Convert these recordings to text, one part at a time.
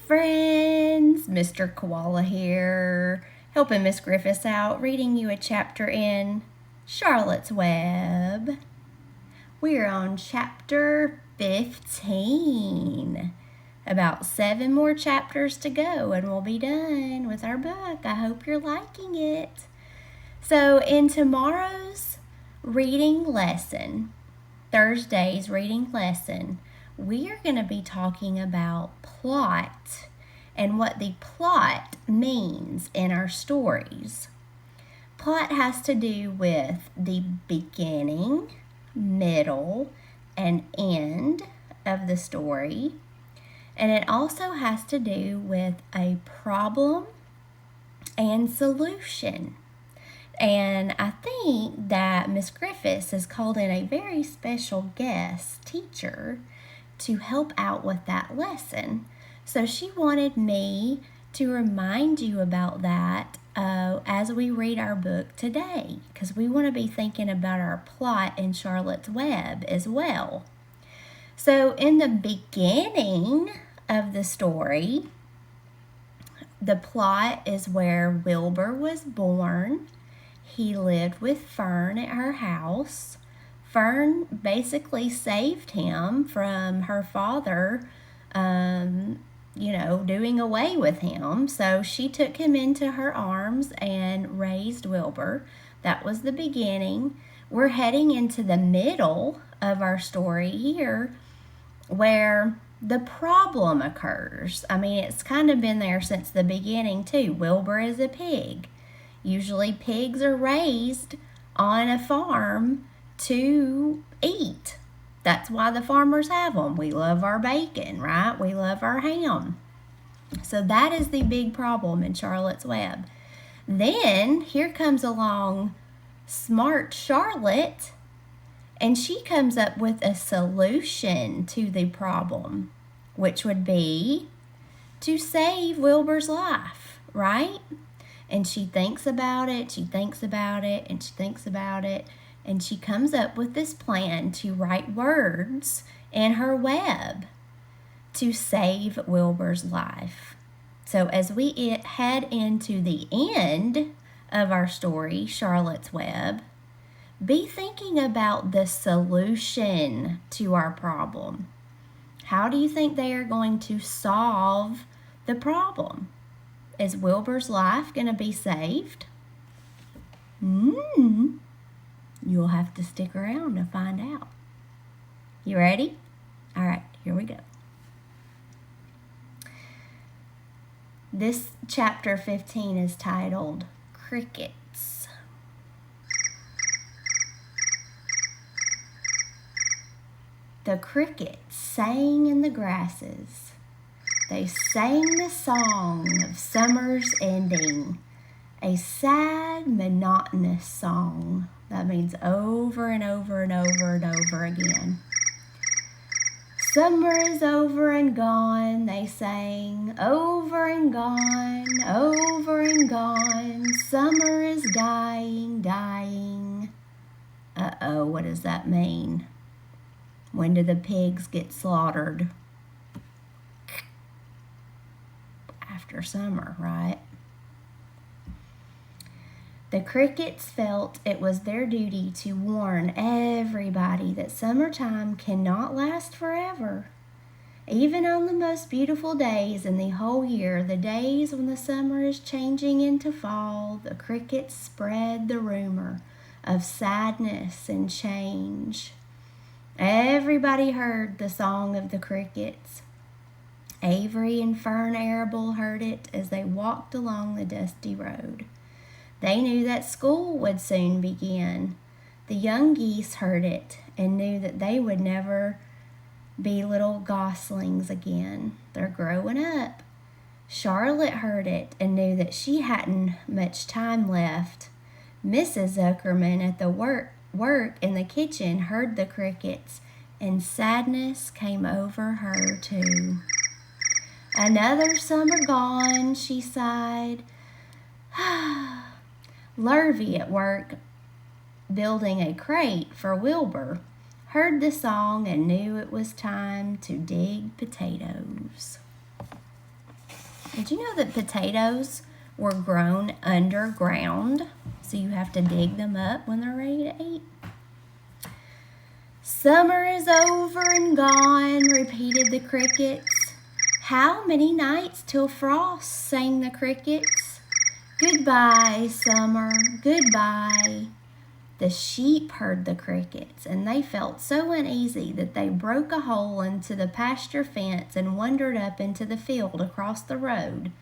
friends, Mr. Koala here, helping Miss Griffiths out, reading you a chapter in Charlotte's Web. We're on chapter 15. About 7 more chapters to go and we'll be done with our book. I hope you're liking it. So in tomorrow's reading lesson, Thursday's reading lesson, we are going to be talking about plot and what the plot means in our stories. Plot has to do with the beginning, middle, and end of the story. And it also has to do with a problem and solution. And I think that Miss Griffiths has called in a very special guest teacher to help out with that lesson. So she wanted me to remind you about that as we read our book today, because we want to be thinking about our plot in Charlotte's Web as well. So in the beginning of the story, the plot is where Wilbur was born. He lived with Fern at her house. Fern basically saved him from her father, doing away with him. So she took him into her arms and raised Wilbur. That was the beginning. We're heading into the middle of our story here where the problem occurs. I mean, it's kind of been there since the beginning too. Wilbur is a pig. Usually pigs are raised on a farm to eat. That's why the farmers have them. We love our bacon, right? We love our ham. So that is the big problem in Charlotte's Web. Then here comes along smart Charlotte, and she comes up with a solution to the problem, which would be to save Wilbur's life, right? And she thinks about it, and she thinks about it, and she comes up with this plan to write words in her web to save Wilbur's life. So as we head into the end of our story, Charlotte's Web, be thinking about the solution to our problem. How do you think they are going to solve the problem? Is Wilbur's life going to be saved? You'll have to stick around to find out. You ready? All right, here we go. This chapter 15 is titled Crickets. The crickets sang in the grasses. They sang the song of summer's ending, a sad, monotonous song. That means over and over and over and over again. Summer is over and gone, they sang, over and gone, over and gone. Summer is dying, dying. Uh-oh, what does that mean? When do the pigs get slaughtered? After summer, right? The crickets felt it was their duty to warn everybody that summertime cannot last forever. Even on the most beautiful days in the whole year, the days when the summer is changing into fall, the crickets spread the rumor of sadness and change. Everybody heard the song of the crickets. Avery and Fern Arable heard it as they walked along the dusty road. They knew that school would soon begin. The young geese heard it and knew that they would never be little goslings again. They're growing up. Charlotte heard it and knew that she hadn't much time left. Mrs. Zuckerman at the work in the kitchen heard the crickets, and sadness came over her too. Another summer gone, she sighed. Lurvy at work building a crate for Wilbur heard the song and knew it was time to dig potatoes. Did you know that potatoes were grown underground? So you have to dig them up when they're ready to eat. Summer is over and gone, repeated the crickets. How many nights till frost, sang the crickets. Goodbye, summer, goodbye. The sheep heard the crickets, and they felt so uneasy that they broke a hole into the pasture fence and wandered up into the field across the road.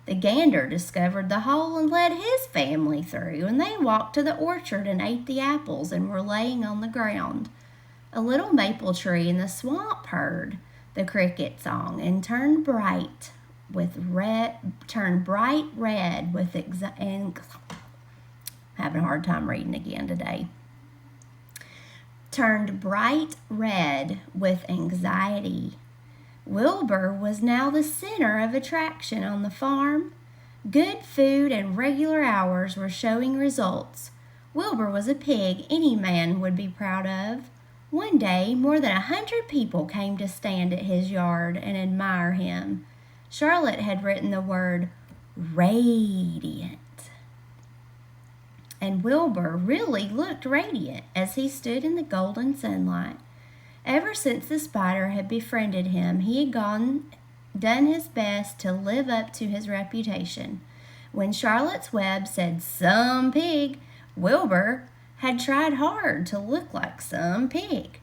The gander discovered the hole and led his family through, and they walked to the orchard and ate the apples and were laying on the ground. A little maple tree in the swamp heard the cricket song and turned bright red with having a hard time reading again today. Turned bright red with anxiety. Wilbur was now the center of attraction on the farm. Good food and regular hours were showing results. Wilbur was a pig any man would be proud of. One day, more than 100 people came to stand at his yard and admire him. Charlotte had written the word radiant. And Wilbur really looked radiant as he stood in the golden sunlight. Ever since the spider had befriended him, he had done his best to live up to his reputation. When Charlotte's web said some pig, Wilbur had tried hard to look like some pig.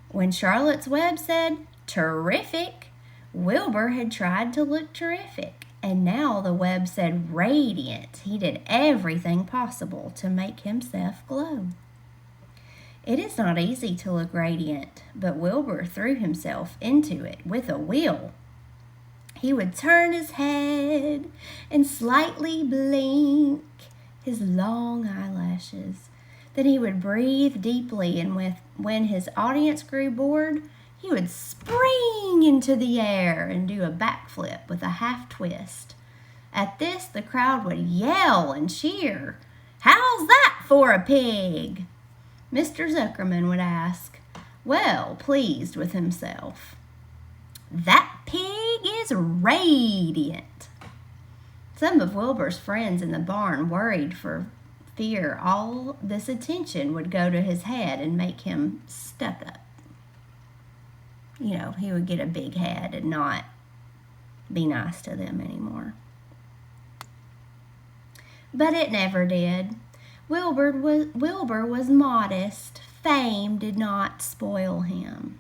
When Charlotte's web said terrific, Wilbur had tried to look terrific. And now the web said radiant. He did everything possible to make himself glow. It is not easy to look radiant, but Wilbur threw himself into it with a will. He would turn his head and slightly blink his long eyelashes. Then he would breathe deeply, and when his audience grew bored, he would spring into the air and do a backflip with a half twist. At this, the crowd would yell and cheer. "How's that for a pig?" Mr. Zuckerman would ask, well pleased with himself. "That pig is radiant." Some of Wilbur's friends in the barn worried for fear all this attention would go to his head and make him stuck up. He would get a big head and not be nice to them anymore. But it never did. Wilbur was modest. Fame did not spoil him.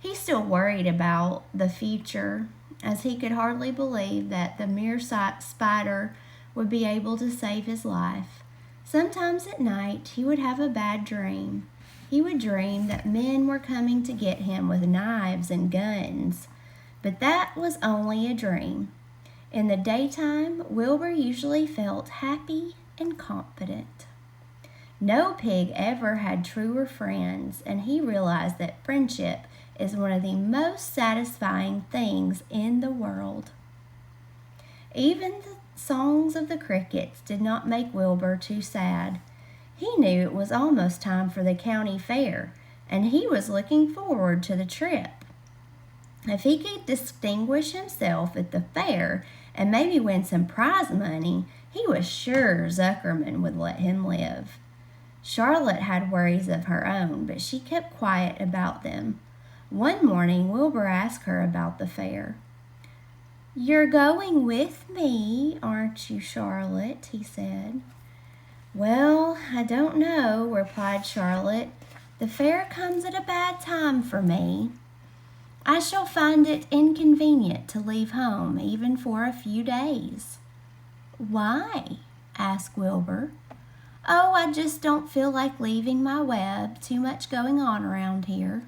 He still worried about the future, as he could hardly believe that the mere spider would be able to save his life. Sometimes at night he would have a bad dream. He would dream that men were coming to get him with knives and guns, but that was only a dream. In the daytime, Wilbur usually felt happy and confident. No pig ever had truer friends, and he realized that friendship is one of the most satisfying things in the world. Even the songs of the crickets did not make Wilbur too sad. He knew it was almost time for the county fair, and he was looking forward to the trip. If he could distinguish himself at the fair and maybe win some prize money, he was sure Zuckerman would let him live. Charlotte had worries of her own, but she kept quiet about them. One morning, Wilbur asked her about the fair. "You're going with me, aren't you, Charlotte?" he said. "Well, I don't know," replied Charlotte. "The fair comes at a bad time for me. I shall find it inconvenient to leave home even for a few days." "Why?" asked Wilbur. "Oh, I just don't feel like leaving my web. Too much going on around here."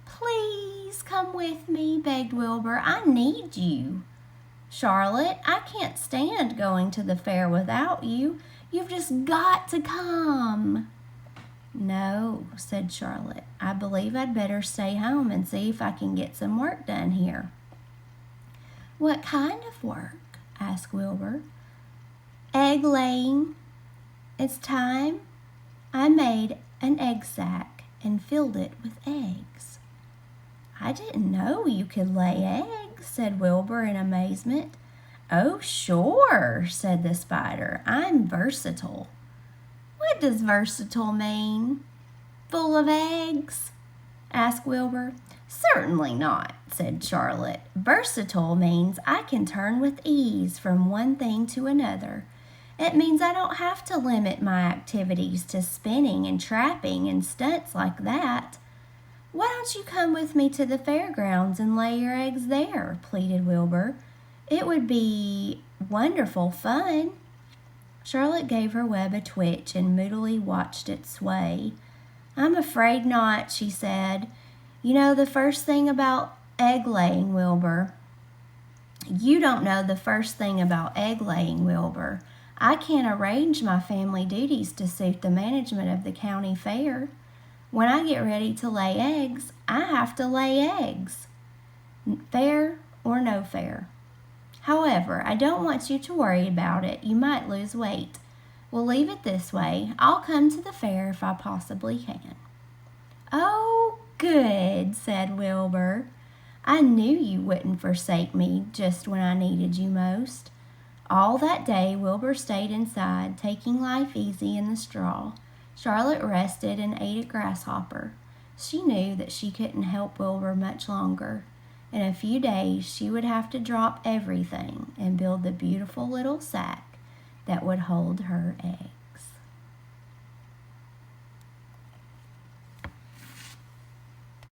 "Please come with me," begged Wilbur. "I need you." "Charlotte, I can't stand going to the fair without you. You've just got to come." "No," said Charlotte. "I believe I'd better stay home and see if I can get some work done here." "What kind of work?" asked Wilbur. "Egg laying. It's time I made an egg sack and filled it with eggs." "I didn't know you could lay eggs," said Wilbur in amazement. "Oh, sure," said the spider. "I'm versatile." "What does versatile mean? Full of eggs?" asked Wilbur. "Certainly not," said Charlotte. "Versatile means I can turn with ease from one thing to another. It means I don't have to limit my activities to spinning and trapping and stunts like that." "Why don't you come with me to the fairgrounds and lay your eggs there?" pleaded Wilbur. "It would be wonderful fun." Charlotte gave her web a twitch and moodily watched it sway. "I'm afraid not," she said. "You know the first thing about egg laying, Wilbur." "You don't know the first thing about egg laying, Wilbur. I can't arrange my family duties to suit the management of the county fair. When I get ready to lay eggs, I have to lay eggs, fair or no fair. However, I don't want you to worry about it. You might lose weight. We'll leave it this way. I'll come to the fair if I possibly can." "Oh, good," said Wilbur. "I knew you wouldn't forsake me just when I needed you most." All that day Wilbur stayed inside, taking life easy in the straw. Charlotte rested and ate a grasshopper. She knew that she couldn't help Wilbur much longer. In a few days she would have to drop everything and build the beautiful little sack that would hold her eggs.